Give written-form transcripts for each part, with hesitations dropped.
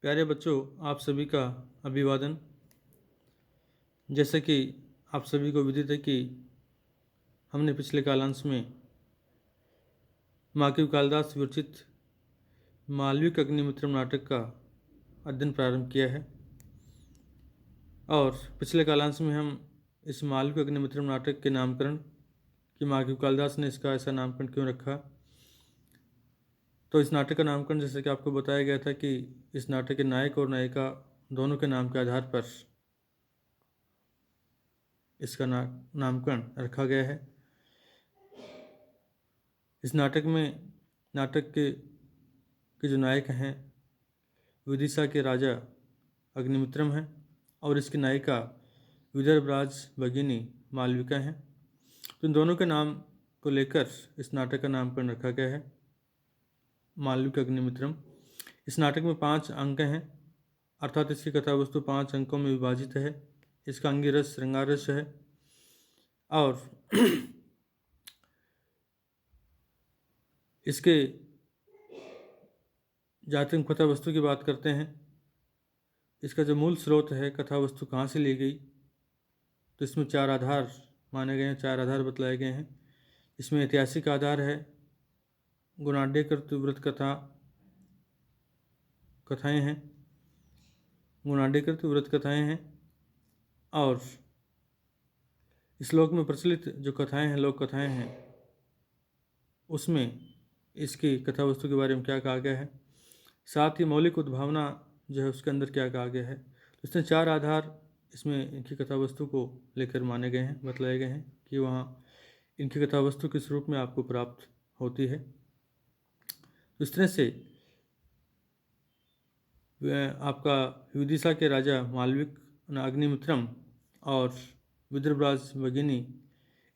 प्यारे बच्चों, आप सभी का अभिवादन। जैसे कि आप सभी को विदित है कि हमने पिछले कालांश में माकीव कालिदास विरचित मालविक अग्निमित्रम नाटक का अध्ययन प्रारंभ किया है। और पिछले कालांश में हम इस मालविक अग्निमित्रम नाटक के नामकरण कि माकीव कालिदास ने इसका ऐसा नामकरण क्यों रखा, तो इस नाटक का नामकरण जैसे कि आपको बताया गया था कि इस नाटक के नायक और नायिका दोनों के नाम के आधार पर इसका नामकरण रखा गया है। इस नाटक में नाटक के जो नायक हैं विदिशा के राजा अग्निमित्रम हैं और इसकी नायिका विदर्भराज भगिनी मालविका हैं। तो इन दोनों के नाम को लेकर इस नाटक का नामकरण रखा गया है मालविक अग्निमित्रम। इस नाटक में 5 अंक हैं, अर्थात इसकी कथा वस्तु 5 अंकों में विभाजित है। इसका अंगी रस श्रृंगार रस है और इसके जाति हम कथा वस्तु की बात करते हैं। इसका जो मूल स्रोत है कथा वस्तु कहाँ से ली गई, तो इसमें 4 आधार माने गए हैं, 4 आधार बतलाए गए हैं। इसमें ऐतिहासिक आधार है, गुणाढ्यकृत व्रत कथाएँ हैं, गुणाढ्यकृत व्रत कथाएँ हैं और श्लोक में प्रचलित जो कथाएँ हैं, लोक कथाएँ हैं, उसमें इसकी कथा वस्तु के बारे में क्या कहा गया है, साथ ही मौलिक उद्भावना जो है उसके अंदर क्या कहा गया है। तो इसने 4 आधार इसमें इनकी कथा वस्तु को लेकर माने गए हैं, बतलाए गए हैं कि वहाँ इनकी कथा वस्तु किस रूप में आपको प्राप्त होती है। तो इस तरह से आपका विदिशा के राजा मालविक अग्निमित्रम और विदर्भराज भगिनी,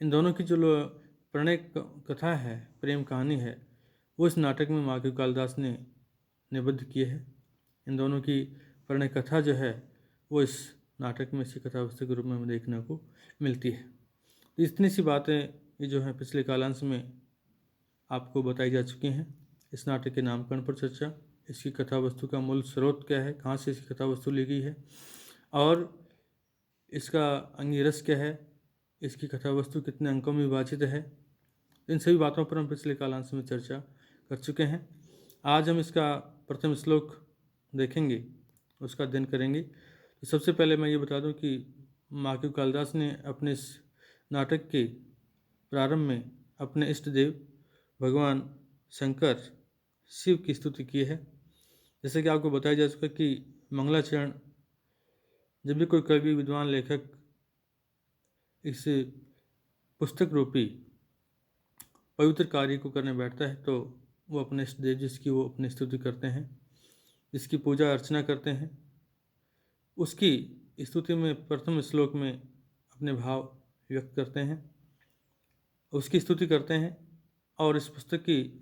इन दोनों की जो प्रणय कथा है, प्रेम कहानी है, वो इस नाटक में माकीव कालिदास ने निबद्ध किए है। इन दोनों की प्रणय कथा जो है वो इस नाटक में इसी कथा वस्तु के रूप में हमें देखने को मिलती है। तो इतनी सी बातें ये जो है पिछले कालांश में आपको बताई जा चुकी हैं। इस नाटक के नामकरण पर चर्चा, इसकी कथा वस्तु का मूल स्रोत क्या है, कहाँ से इसकी कथा वस्तु ली गई है और इसका अंगी रस क्या है, इसकी कथा वस्तु कितने अंकों में विभाजित है, इन सभी बातों पर हम पिछले कालांश में चर्चा कर चुके हैं। आज हम इसका प्रथम श्लोक देखेंगे, उसका अध्ययन करेंगे। तो सबसे पहले मैं ये बता दूं कि माकीव कालिदास ने अपने इस नाटक के प्रारंभ में अपने इष्ट देव भगवान शंकर शिव की स्तुति की है। जैसे कि आपको बताया जा चुका कि मंगलाचरण जब भी कोई कवि विद्वान लेखक इस पुस्तक रूपी पवित्र कार्य को करने बैठता है तो वो अपने इष्ट देव जिसकी वो अपनी स्तुति करते हैं, जिसकी पूजा अर्चना करते हैं, उसकी स्तुति में प्रथम श्लोक में अपने भाव व्यक्त करते हैं, उसकी स्तुति करते हैं और इस पुस्तक की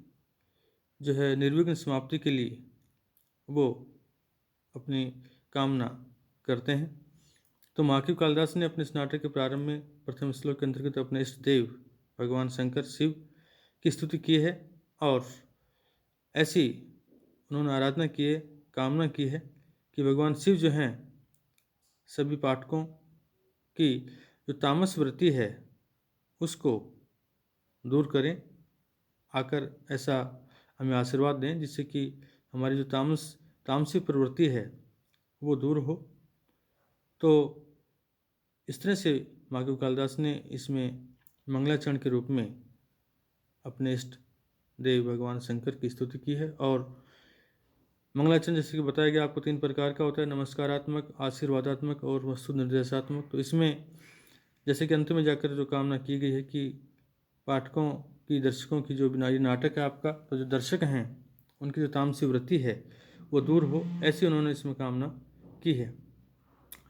जो है निर्विघ्न समाप्ति के लिए वो अपनी कामना करते हैं। तो माकीव कालिदास ने अपने इस नाटक के प्रारंभ में प्रथम श्लोक के अंतर्गत अपने इष्ट देव भगवान शंकर शिव की स्तुति की है और ऐसी उन्होंने आराधना की है, कामना की है कि भगवान शिव जो हैं सभी पाठकों की जो तामस वृत्ति है उसको दूर करें, आकर ऐसा हमें आशीर्वाद दें जिससे कि हमारी जो तामसी प्रवृत्ति है वो दूर हो। तो इस तरह से माकीव कालिदास ने इसमें मंगलाचरण के रूप में अपने इष्ट देव भगवान शंकर की स्तुति की है। और मंगलाचरण जैसे कि बताया गया आपको 3 प्रकार का होता है, नमस्कारात्मक, आशीर्वादात्मक और वस्तु निर्देशात्मक। तो इसमें जैसे कि अंत में जाकर जो कामना की गई है कि पाठकों की, दर्शकों की जो बिना, ये नाटक है आपका, तो जो दर्शक हैं उनकी जो तामसी वृत्ति है वो दूर हो, ऐसी उन्होंने इसमें कामना की है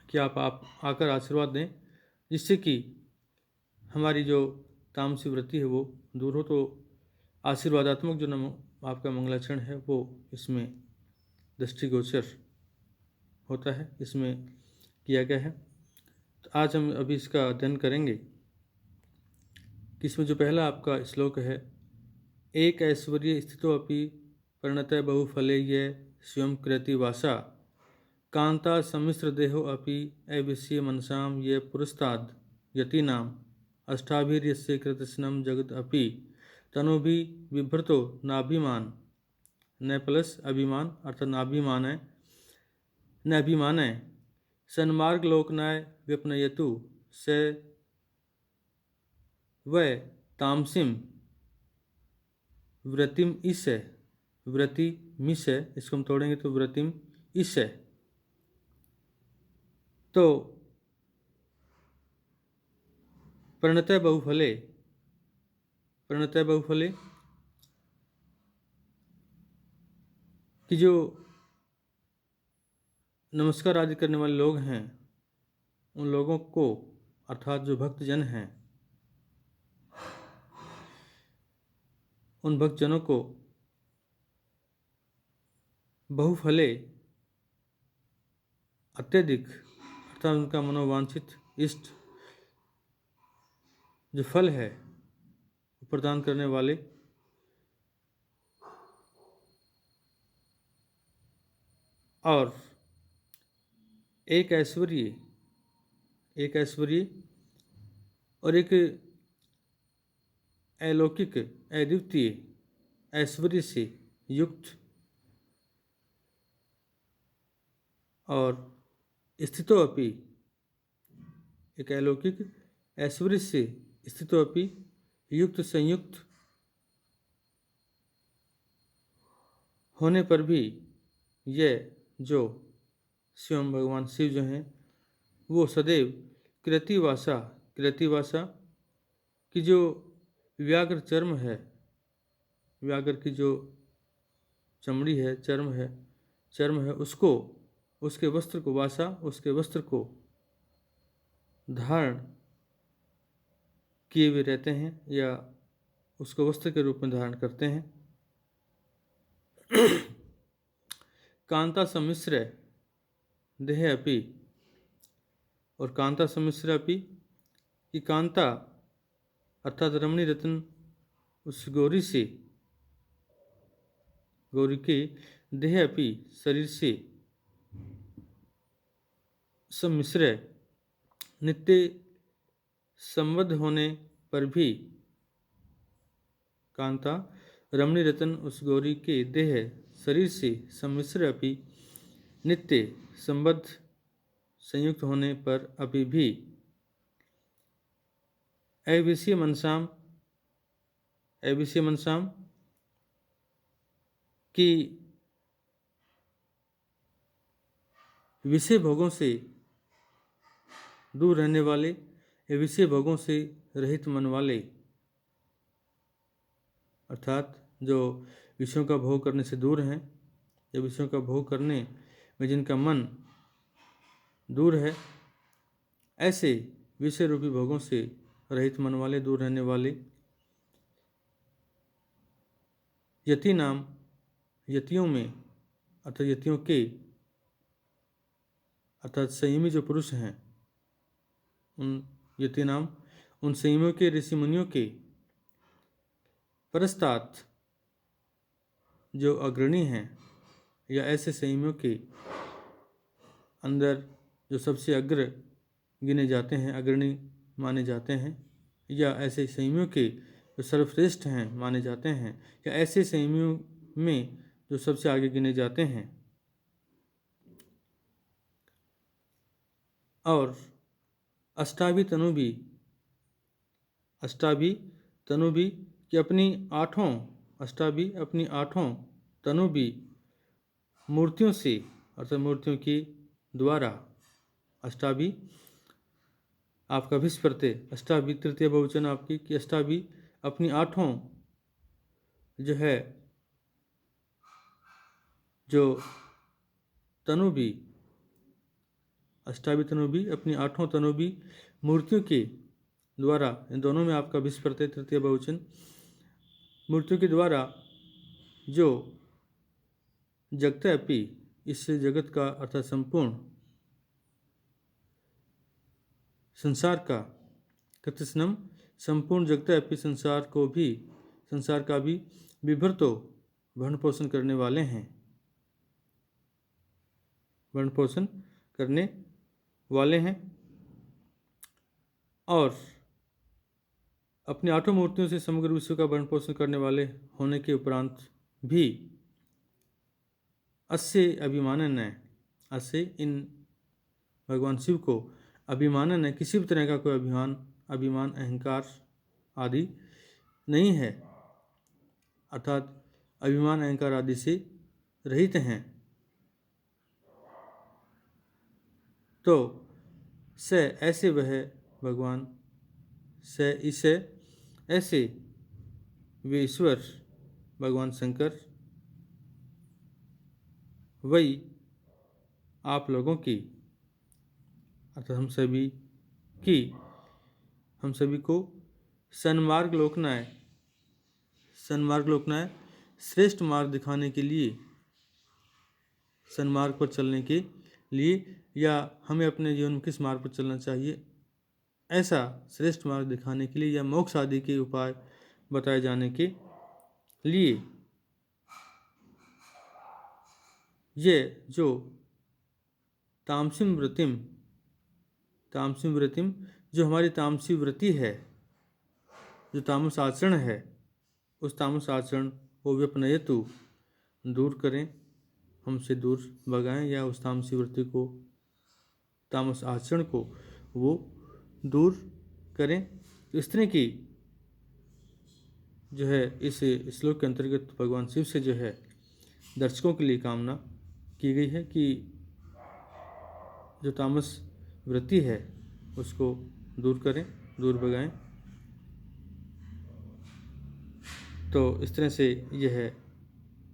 कि आप आकर आशीर्वाद दें जिससे कि हमारी जो तामसी वृत्ति है वो दूर हो। तो आशीर्वादात्मक जो आपका मंगलाचरण है वो इसमें दृष्टिगोचर होता है, इसमें किया गया है। तो आज हम अभी इसका अध्ययन करेंगे कि इसमें जो पहला आपका श्लोक है, एक ऐश्वर्य स्थितो अपि परिणत बहुफले ये स्वयं कृति वासा कांता सम्मिश्र देहो अपि अविश्य मनसाम ये पुरस्ताद यतीनाम अष्टाभिर्यस्य कृतस्नम जगत अपि तनुभि बिभ्रतो नाभिमान न प्लस अभिमान अर्थात नाभिमान है न अभिमान है सन्मार्ग लोकनाय व्यपनयतु से वै तामसिम व्रतिम ईश है व्रति मिश है इसको हम तोड़ेंगे तो व्रतिम ईश है। तो प्रणतः बहुफले कि जो नमस्कार आदि करने वाले लोग हैं उन लोगों को अर्थात जो भक्तजन हैं उन भक्तजनों को बहुफले अत्यधिक अर्थात उनका मनोवांछित इष्ट जो फल है प्रदान करने वाले और एक ऐश्वर्य और एक अलौकिक अद्वितीय ऐश्वर्य से युक्त और स्थितोपि एक अलौकिक ऐश्वर्य से स्थितोपि युक्त संयुक्त होने पर भी यह जो स्वयं भगवान शिव जो हैं वो सदैव कृतिवासा की जो व्याघ्र चर्म है व्याघ्र की जो चमड़ी है चर्म है उसको उसके वस्त्र को उसके वस्त्र को धारण किए हुए रहते हैं या उसको वस्त्र के रूप में धारण करते हैं। कांता सम्मिश्र देह अपि और कांता सम्मिश्र अपि कि कांता अर्थात रमणी रत्न उस गौरी के देह अपि शरीर से सम्मिश्र नित्य संबद्ध होने पर भी कांता रमणी रतन उस गौरी के देह शरीर से सम्मिश्र अपि नित्य संबद्ध संयुक्त होने पर अभी भी अविषय मनसाम की विषय भोगों से दूर रहने वाले विषय भोगों से रहित मन वाले अर्थात जो विषयों का भोग करने से दूर हैं या विषयों का भोग करने में जिनका मन दूर है ऐसे विषय रूपी भोगों से रहित मन वाले दूर रहने वाले यतियों में अर्थात यतियों के अर्थात संयमी जो पुरुष हैं उन संयमियों के ऋषि मुनियों के परस्तात जो अग्रणी हैं या ऐसे संयमियों के अंदर जो सबसे अग्र गिने जाते हैं अग्रणी माने जाते हैं या ऐसे संयमियों के जो सर्वश्रेष्ठ हैं माने जाते हैं या ऐसे संयमियों में जो सबसे आगे गिने जाते हैं और अष्टाभी तनु भी कि अपनी आठों तनु भी मूर्तियों से अर्थात मूर्तियों के द्वारा अष्टाभी आपका विस्परते अष्टाभी तृतीय बहुवचन आपकी कि अष्टाभी अपनी आठों जो है जो तनु भी अष्टाभी तनु भी अपनी आठों तनु भी मूर्तियों के द्वारा इन दोनों में आपका विस्परते तृतीय बहुवचन मूर्तियों के द्वारा जो जगत अपि इससे जगत का अर्थात संपूर्ण संसार का कृतस्नम संपूर्ण जगत अपि संसार का भी विभ्रतो भरण पोषण करने वाले हैं भरण पोषण करने वाले हैं और अपनी आठों मूर्तियों से समग्र विश्व का भरण पोषण करने वाले होने के उपरांत भी अस्य अभिमानन है, अस्य इन भगवान शिव को अभिमानन है, किसी भी तरह का कोई अभिमान अहंकार आदि नहीं है, अर्थात अभिमान अहंकार आदि से रहित हैं। तो स ऐसे वह भगवान, स इसे ऐसे वे ईश्वर भगवान शंकर, वही आप लोगों की अर्थात हम सभी को सन्मार्ग लोकनाय श्रेष्ठ मार्ग दिखाने के लिए, सन्मार्ग पर चलने के लिए, या हमें अपने जीवन में किस मार्ग पर चलना चाहिए ऐसा श्रेष्ठ मार्ग दिखाने के लिए, या मोक्ष आदि के उपाय बताए जाने के लिए ये जो तामसिक व्रतिम जो हमारी तामसी वृत्ति है, जो तामस आचरण है, उस तामस आचरण को व्यपनयतु दूर करें, हमसे दूर भगाएं, या उस तामसी वृत्ति को, तामस आचरण को वो दूर करें। तो इस तरह की जो है इस श्लोक के अंतर्गत भगवान शिव से जो है दर्शकों के लिए कामना की गई है कि जो तामस वृत्ति है उसको दूर करें, दूर भगाएं। तो इस तरह से यह है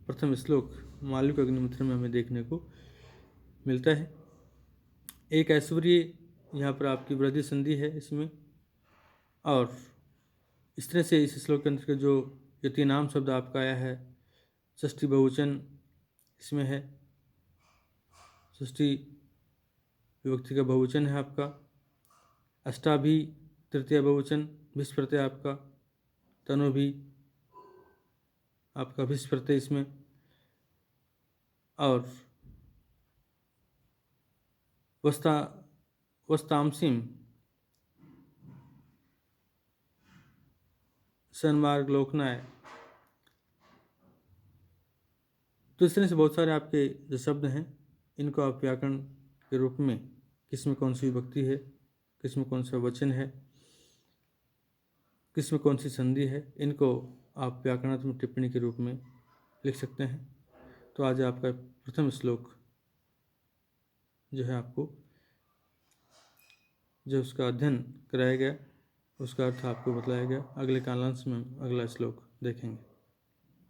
प्रथम श्लोक मालविक अग्निमित्र में हमें देखने को मिलता है। एक ऐश्वर्य यहाँ पर आपकी वृद्धि संधि है इसमें, और इस तरह से इस श्लोक के अंतर्गत जो यति नाम शब्द आपका आया है, षष्ठी बहुवचन इसमें है, षष्ठी विभक्ति का बहुवचन है आपका, अष्टाभी तृतीय बहुवचन, भिष प्रत्यय आपका, तनो भी आपका भिष प्रत्यय इसमें, और वस्तामसिम सन्मार्ग लोकनाय। तो इस तरह से बहुत सारे आपके जो शब्द हैं इनको आप व्याकरण के रूप में किस में कौन सी विभक्ति है, किस में कौन सा वचन है, किस में कौन सी संधि है, इनको आप व्याकरणात्मक टिप्पणी के रूप में लिख सकते हैं। तो आज आपका प्रथम श्लोक जो है आपको जो उसका अध्ययन कराया गया उसका अर्थ आपको बतलाया गया। अगले कालांश में हम अगला श्लोक देखेंगे।